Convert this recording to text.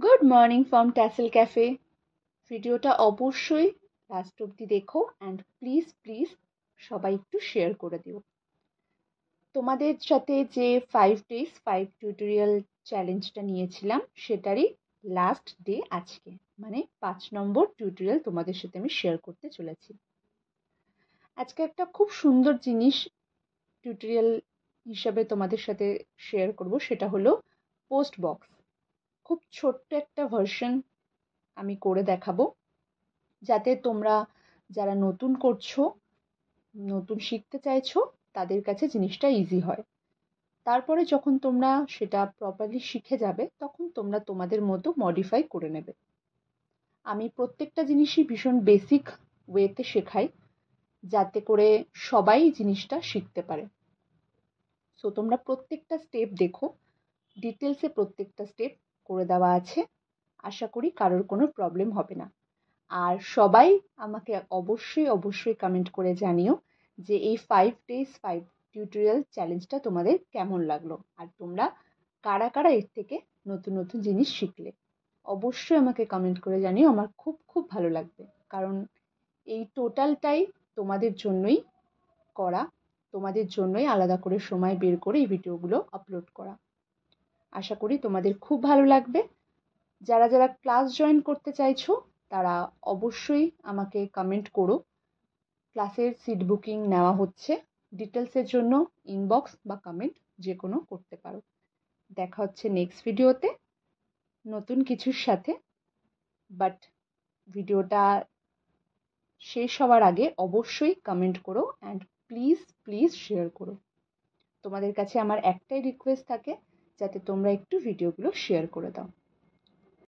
Good morning from tassel cafe. ভিডিওটা অবশ্যই last অবধি দেখো অ্যান্ড প্লিজ প্লিজ সবাই একটু শেয়ার করে দিও। তোমাদের সাথে যে 5 days 5 টিউটোরিয়াল চ্যালেঞ্জটা নিয়েছিলাম সেটারই লাস্ট ডে আজকে, মানে 5 নম্বর টিউটোরিয়াল তোমাদের সাথে আমি শেয়ার করতে চলেছি। আজকে একটা খুব সুন্দর জিনিস টিউটোরিয়াল হিসাবে তোমাদের সাথে শেয়ার করব, সেটা হলো পোস্ট বক্স। খুব ছোট্ট একটা ভার্সন আমি করে দেখাবো, যাতে তোমরা যারা নতুন করছো, নতুন শিখতে চাইছো, তাদের কাছে জিনিসটা ইজি হয়। তারপরে যখন তোমরা সেটা প্রপারলি শিখে যাবে তখন তোমরা তোমাদের মতো মডিফাই করে নেবে। আমি প্রত্যেকটা জিনিসই ভীষণ বেসিক ওয়েতে শেখাই, যাতে করে সবাই জিনিসটা শিখতে পারে। সো তোমরা প্রত্যেকটা স্টেপ দেখো, ডিটেলসে প্রত্যেকটা স্টেপ করে দেওয়া আছে। আশা করি কারোর কোনো প্রবলেম হবে না। আর সবাই আমাকে অবশ্যই অবশ্যই কমেন্ট করে জানিও যে এই 5 days 5 টিউটোরিয়াল চ্যালেঞ্জটা তোমাদের কেমন লাগলো, আর তোমরা কারা কারা এর থেকে নতুন নতুন জিনিস শিখলে। অবশ্যই আমাকে কমেন্ট করে জানিও, আমার খুব খুব ভালো লাগবে, কারণ এই টোটালটাই তোমাদের জন্যই করা, তোমাদের জন্যই আলাদা করে সময় বের করে এই ভিডিওগুলো আপলোড করা। আশা করি তোমাদের খুব ভালো লাগবে। যারা যারা ক্লাস জয়েন করতে চাইছো তারা অবশ্যই আমাকে কমেন্ট করো। ক্লাসের সিট বুকিং নেওয়া হচ্ছে। ডিটেলসের জন্য ইনবক্স বা কমেন্ট যে কোনো করতে পারো। দেখা হচ্ছে নেক্সট ভিডিওতে নতুন কিছুর সাথে। বাট ভিডিওটা শেষ হওয়ার আগে অবশ্যই কমেন্ট করো অ্যান্ড প্লিজ প্লিজ শেয়ার করো। তোমাদের কাছে আমার একটাই রিকোয়েস্ট থাকে, যাতে তোমরা একটু ভিডিওগুলো শেয়ার করে দাও।